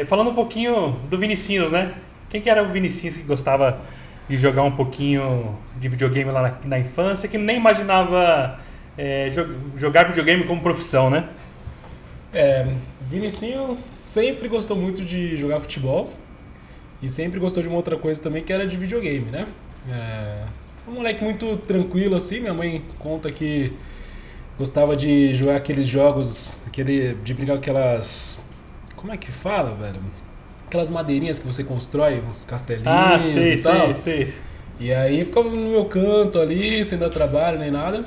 Falando um pouquinho do Vinicinhos, né? Quem que era o Vinicinhos que gostava de jogar um pouquinho de videogame lá na infância, que nem imaginava jogar videogame como profissão, né? Vinicinho sempre gostou muito de jogar futebol e sempre gostou de uma outra coisa também que era de videogame, né? Um moleque muito tranquilo assim, minha mãe conta que gostava de jogar aqueles jogos, de brincar com aquelas... Como é que fala, velho? Aquelas madeirinhas que você constrói, uns castelinhos sei, e tal. sei. E aí ficava no meu canto ali, sem dar trabalho nem nada.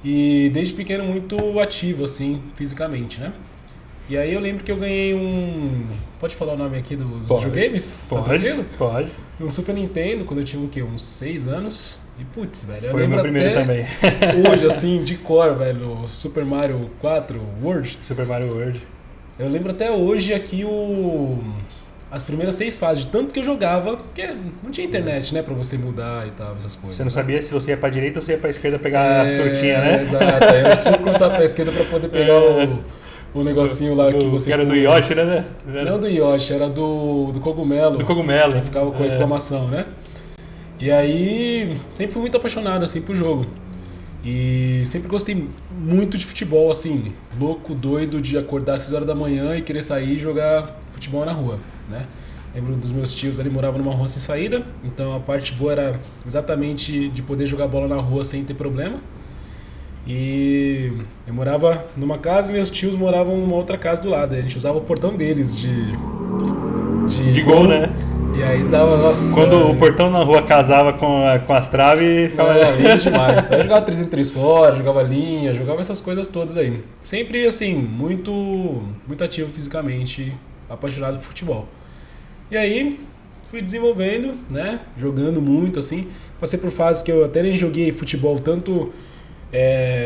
E desde pequeno muito ativo, assim, fisicamente, né? E aí eu lembro que eu ganhei um... Pode falar o nome aqui dos videogames? Pode. Um Super Nintendo, quando eu tinha uns 6 anos. E putz, velho, eu Foi o lembro meu primeiro até também. hoje, assim, de cor, velho, o Super Mario 4 World. Super Mario World. Eu lembro até hoje aqui as primeiras 6 fases, de tanto que eu jogava, porque não tinha internet, né, pra você mudar e tal, essas coisas. Você não sabia se você ia pra direita ou se ia pra esquerda pegar as frutinhas, né? Exato, aí eu sempre começava pra esquerda pra poder pegar o negocinho lá que você... Que era do Yoshi, né? Não do Yoshi, era do cogumelo. Do cogumelo. Que ficava com a exclamação, né? E aí, sempre fui muito apaixonado, assim, pro jogo. E sempre gostei muito de futebol, assim, louco, doido de acordar às 6 horas da manhã e querer sair e jogar futebol na rua, né? Lembro dos meus tios ali, moravam numa rua sem saída, então a parte boa era exatamente de poder jogar bola na rua sem ter problema. E eu morava numa casa e meus tios moravam numa outra casa do lado, a gente usava o portão deles de gol, né? E aí dava, nossa... Quando o portão na rua casava com as traves, ficava... lindo demais. Aí eu jogava 3 em 3 fora, jogava linha, jogava essas coisas todas aí. Sempre, assim, muito ativo fisicamente, apaixonado por futebol. E aí, fui desenvolvendo, né? Jogando muito, assim. Passei por fases que eu até nem joguei futebol, tanto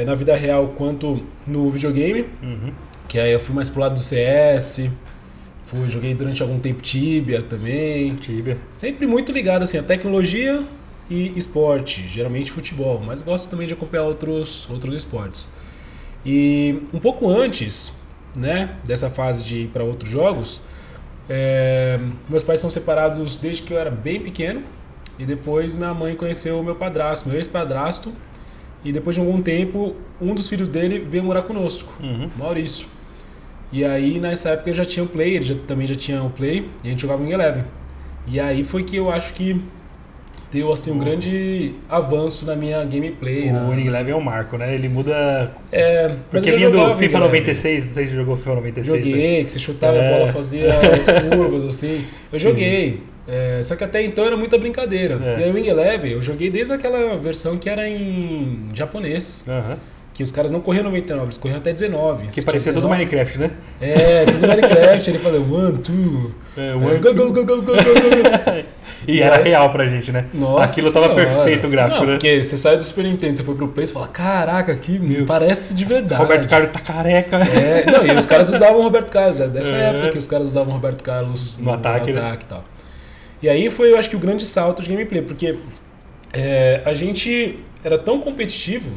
na vida real quanto no videogame. Uhum. Que aí eu fui mais pro lado do CS... Joguei durante algum tempo Tibia também. Sempre muito ligado assim, a tecnologia e esporte, geralmente futebol, mas gosto também de acompanhar outros esportes. E um pouco antes, né, dessa fase de ir para outros jogos, meus pais são separados desde que eu era bem pequeno e depois minha mãe conheceu o meu padrasto, meu ex-padrasto, e depois de algum tempo um dos filhos dele veio morar conosco, Maurício. E aí, nessa época, eu já tinha o Play, ele também já tinha o Play, e a gente jogava em Eleven. E aí foi que eu acho que deu assim, um grande avanço na minha gameplay. O Winning Eleven é um marco, né? Ele muda... Porque vinha do FIFA 96, não sei se você jogou FIFA 96. Joguei, que você chutava a bola, fazia as curvas, assim. Eu joguei. Só que até então era muita brincadeira. E aí o Winning Eleven, eu joguei desde aquela versão que era em japonês. Que os caras não corriam 99, eles corriam até 19. Que parecia 19. Tudo Minecraft, né? Tudo Minecraft. Ele falou 1, 2... Go. E era real pra gente, né? Nossa Aquilo tava perfeito o gráfico, né? Porque você sai do Super Nintendo, você foi pro Play, você fala, caraca, aqui parece de verdade. Roberto Carlos tá careca. E os caras usavam o Roberto Carlos. Dessa época que os caras usavam o Roberto Carlos no ataque, né? E tal. E aí foi, eu acho que o grande salto de gameplay, porque a gente era tão competitivo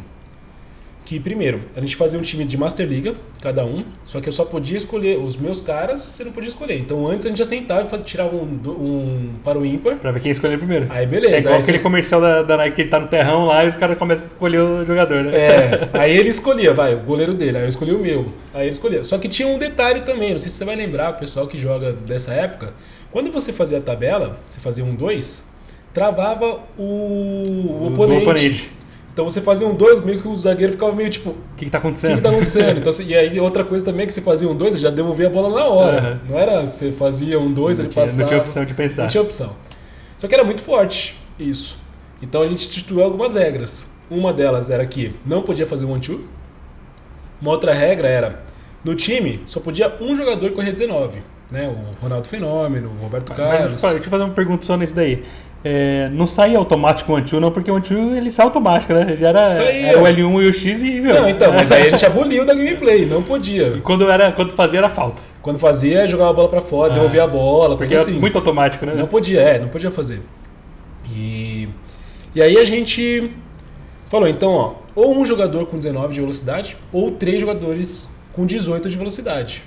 que, primeiro, a gente fazia um time de Master Liga, cada um, só que eu só podia escolher os meus caras, você não podia escolher. Então antes a gente já sentava e tirava um para o ímpar. Pra ver quem escolher primeiro. Aí beleza. É igual aquele comercial da Nike que ele tá no terrão lá e os caras começam a escolher o jogador, né? Aí ele escolhia, o goleiro dele, aí eu escolhi o meu. Aí ele escolhia. Só que tinha um detalhe também, não sei se você vai lembrar, o pessoal que joga dessa época, quando você fazia a tabela, você fazia 1-2, travava o oponente. Então você fazia 2, meio que o zagueiro ficava meio tipo... O que tá acontecendo? Então, e aí outra coisa também é que você fazia 2, ele já devolvia a bola na hora. Não era você fazia 2, ele passava... Não tinha opção de pensar. Não tinha opção. Só que era muito forte isso. Então a gente instituiu algumas regras. Uma delas era que não podia fazer 1-2. Uma outra regra era, no time, só podia um jogador correr 19. Né? O Ronaldo Fenômeno, o Roberto Carlos... Mas deixa eu fazer uma pergunta só nisso daí. Não saía automático o 1-2 não, porque o 1-2 ele sai automático, né? Já era o L1 e o X e... Não, então, mas aí a gente aboliu da gameplay, não podia. E quando fazia era falta. Quando fazia, jogava a bola pra fora, devolvia a bola, porque assim. Era muito automático, né? Não podia fazer. E aí a gente falou, então, ou um jogador com 19 de velocidade, ou 3 jogadores com 18 de velocidade.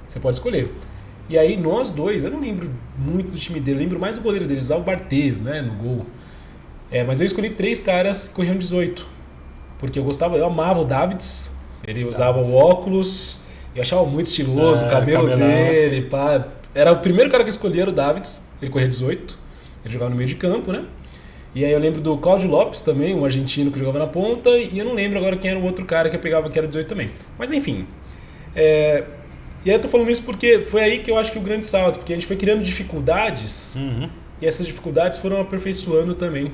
Você pode escolher. E aí nós dois, eu não lembro muito do time dele, eu lembro mais do goleiro dele, usava o Barthez, né, no gol. Mas eu escolhi 3 caras que corriam 18. Porque eu amava o Davids, ele usava o óculos, eu achava muito estiloso, o cabelo dele, pá. Era o primeiro cara que eu escolhi, era o Davids, ele corria 18, ele jogava no meio de campo, né? E aí eu lembro do Cláudio Lopes também, um argentino que jogava na ponta, e eu não lembro agora quem era o outro cara que eu pegava que era 18 também. Mas enfim. E aí eu tô falando isso porque foi aí que eu acho que o grande salto, porque a gente foi criando dificuldades, e essas dificuldades foram aperfeiçoando também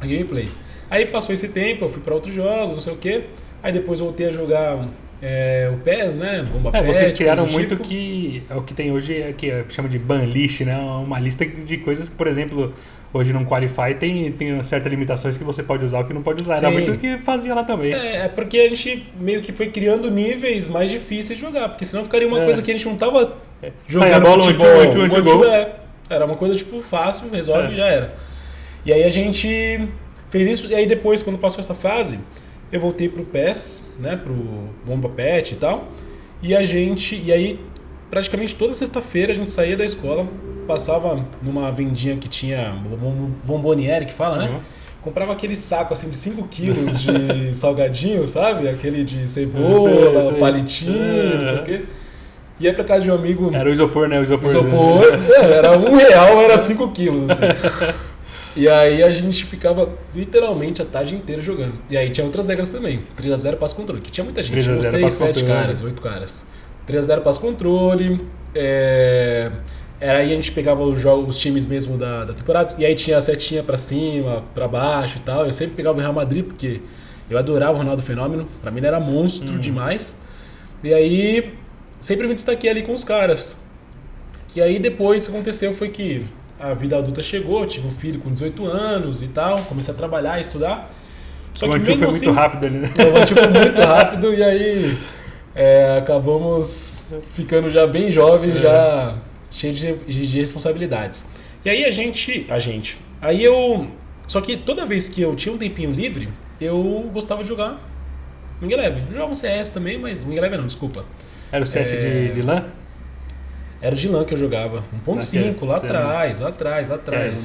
a gameplay. Aí passou esse tempo, eu fui pra outros jogos, não sei o quê, aí depois voltei a jogar o PES, né? Bomba Pet, vocês criaram muito tipo. que é o que tem hoje, que chama de ban list, né? Uma lista de coisas que, por exemplo, hoje no Qualify tem certas limitações que você pode usar ou que não pode usar. Sim. Era muito o que fazia lá também. É porque a gente meio que foi criando níveis mais difíceis de jogar, porque senão ficaria uma coisa que a gente não tava jogando a bola, futebol. Era uma coisa tipo fácil, resolve e já era. E aí a gente fez isso, e aí depois, quando passou essa fase, eu voltei pro PES, né, pro Bomba Pet e tal, e aí praticamente toda sexta-feira a gente saía da escola, passava numa vendinha que tinha bomboniere, que fala, né? Comprava aquele saco assim de 5 quilos de salgadinho, sabe? Aquele de cebola, palitinho, não sei o quê. Ia pra casa de um amigo... Era o isopor, né? O isopor. Era R$1, era 5 quilos, assim. E aí a gente ficava literalmente a tarde inteira jogando. E aí tinha outras regras também. 3x0 passo controle, que tinha muita gente. Tinha 6, 7 caras, 8 caras. 3x0 passo controle. Aí a gente pegava os times mesmo da temporada. E aí tinha a setinha pra cima, pra baixo e tal. Eu sempre pegava o Real Madrid, porque eu adorava o Ronaldo Fenômeno. Pra mim ele era monstro demais. E aí sempre me destaquei ali com os caras. E aí depois o que aconteceu foi que a vida adulta chegou, tive um filho com 18 anos e tal, comecei a trabalhar, estudar. Só que o Antio foi muito rápido ali, né? O Antio foi muito rápido e aí acabamos ficando já bem jovens, já cheio de responsabilidades. E aí só que toda vez que eu tinha um tempinho livre, eu gostava de jogar Wing Eleven. Eu jogava um CS também, mas Wing Eleven não, desculpa. Era o CS de LAN? Era de LAN que eu jogava. 1.5, lá atrás.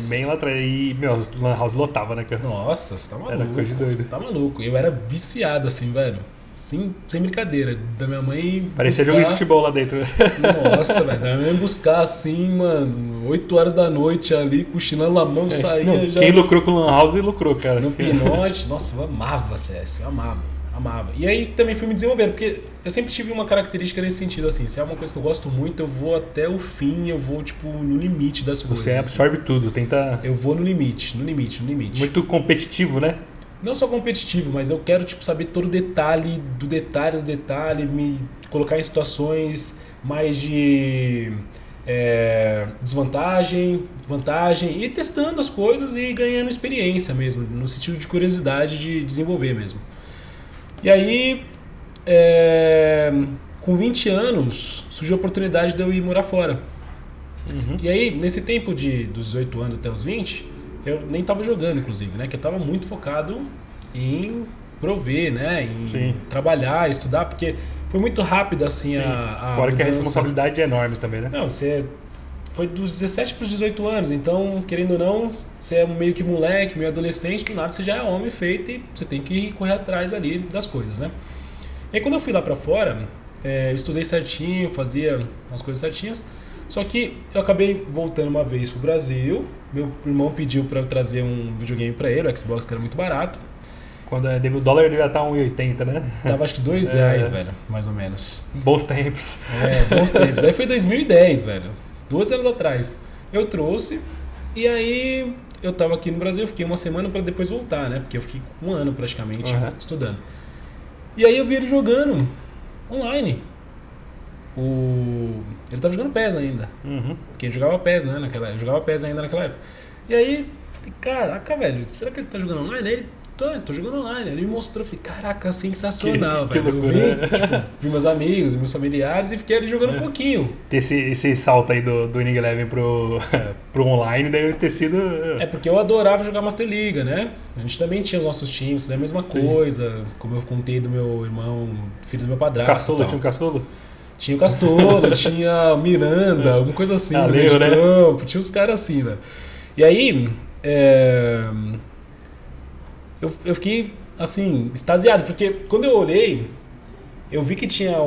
Bem lá atrás. E, meu, LAN House lotava, né, cara? Nossa, você tá maluco. Era coisa de doido. Tá maluco. Eu era viciado, assim, velho. Sem brincadeira. Da minha mãe parecia jogo de futebol lá dentro. Nossa, velho. Da minha mãe buscar, assim, mano, 8 horas da noite ali, cochilando a mão, saía não, já... Quem lucrou com o LAN House, lucrou, cara. No Pinote. Nossa, eu amava CS. Eu amava. E aí também fui me desenvolvendo, porque eu sempre tive uma característica nesse sentido, assim, se é uma coisa que eu gosto muito, eu vou até o fim, eu vou, tipo, no limite das coisas. Você absorve tudo, tenta... Eu vou no limite. Muito competitivo, né? Não só competitivo, mas eu quero, tipo, saber todo o detalhe, me colocar em situações mais de desvantagem, vantagem, e testando as coisas e ganhando experiência mesmo, no sentido de curiosidade de desenvolver mesmo. E aí, com 20 anos, surgiu a oportunidade de eu ir morar fora. E aí, nesse tempo dos 18 anos até os 20, eu nem estava jogando, inclusive, né? Que eu estava muito focado em prover, né? Em trabalhar, estudar, porque foi muito rápido, assim, a Agora mudança. que a responsabilidade é enorme também, né? Não, foi dos 17 para os 18 anos, então, querendo ou não, você é meio que moleque, meio adolescente, do nada você já é homem feito e você tem que correr atrás ali das coisas, né? E aí quando eu fui lá para fora, eu estudei certinho, fazia umas coisas certinhas, só que eu acabei voltando uma vez pro Brasil, meu irmão pediu para eu trazer um videogame para ele, o Xbox, que era muito barato. Quando o dólar devia estar 1,80, né? Tava acho que R$2, velho, mais ou menos. Bons tempos. Bons tempos. Aí foi 2010, velho. 2 anos atrás. Eu trouxe e aí eu tava aqui no Brasil, fiquei uma semana para depois voltar, né? Porque eu fiquei um ano praticamente estudando. E aí eu vi ele jogando online. Ele tava jogando PES ainda. Porque ele jogava PES, né? Eu jogava PES ainda naquela época. E aí, falei, caraca, velho, será que ele tá jogando online? Aí ele, tô jogando online. Ele me mostrou, falei, caraca, sensacional, velho. Eu vi meus amigos, meus familiares e fiquei ali jogando um pouquinho. Esse salto aí do Winning Eleven pro online deve ter sido... porque eu adorava jogar Master Liga, né? A gente também tinha os nossos times, é a mesma coisa. Como eu contei do meu irmão, filho do meu padrasto. Caçolo, tinha um caçolo? Tinha o Castolo, tinha Miranda, alguma coisa assim, no meio de campo. Tinha uns caras assim, velho. E aí, eu fiquei, assim, extasiado, porque quando eu olhei, eu vi que tinha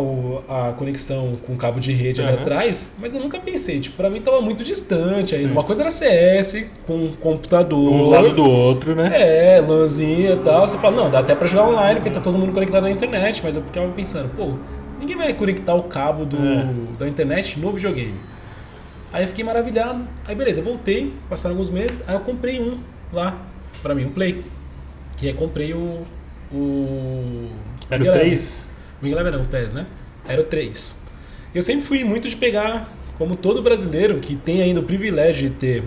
a conexão com o cabo de rede ali atrás, mas eu nunca pensei, tipo, pra mim tava muito distante ainda. Uma coisa era CS com computador. Um lado do outro, né? LANzinha e tal. Você fala, não, dá até pra jogar online, porque tá todo mundo conectado na internet, mas eu ficava pensando, pô, ninguém vai conectar o cabo da internet no videogame. Aí eu fiquei maravilhado. Aí beleza, eu voltei, passaram alguns meses, aí eu comprei um lá, pra mim, um Play. E aí comprei o Era o 3? O Wing Eleven não, o PES, né? Era o 3. Eu sempre fui muito de pegar, como todo brasileiro que tem ainda o privilégio de ter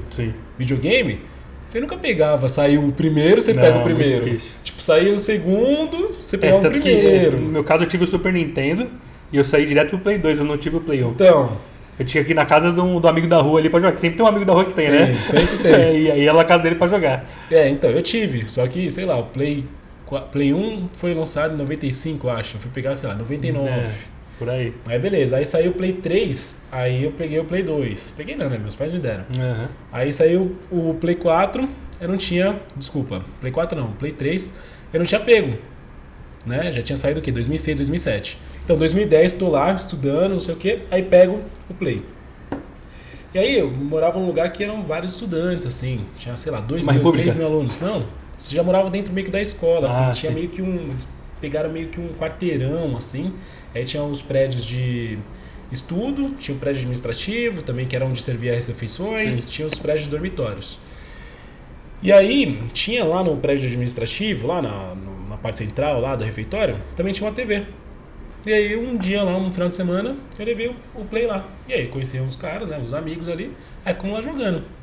videogame, você nunca pegava, saiu o primeiro, você pega o primeiro. Tipo, saiu o segundo, você pega o primeiro. No meu caso eu tive o Super Nintendo e eu saí direto pro Play 2, eu não tive o Play 1. Então... Eu tinha aqui na casa do amigo da rua ali pra jogar, que sempre tem um amigo da rua que tem, sim, né? Sempre tem. E aí ia na casa dele pra jogar. Então, eu tive, só que, sei lá, o Play 1 foi lançado em 95, eu acho. Eu fui pegar, sei lá, 99. Por aí. Aí beleza, aí saiu o Play 3, aí eu peguei o Play 2. Peguei não, né? Meus pais me deram. Aí saiu o Play 4, eu não tinha... Desculpa, Play 4 não, Play 3, eu não tinha pego. Né? Já tinha saído o quê? 2006, 2007. Então, 2010, tô lá estudando, não sei o quê, aí pego o Play. E aí, eu morava num lugar que eram vários estudantes, assim, tinha, sei lá, 2 mil, 3 mil alunos. Não, você já morava dentro meio que da escola, assim, tinha meio que eles pegaram meio que um quarteirão, assim, aí tinha os prédios de estudo, tinha o prédio administrativo, também que era onde servia as refeições, tinha os prédios de dormitórios. E aí, tinha lá no prédio administrativo, lá na parte central lá do refeitório, também tinha uma TV. E aí um dia lá, um final de semana, eu levei o Play lá. E aí conheci uns caras, né, uns amigos ali, aí ficamos lá jogando.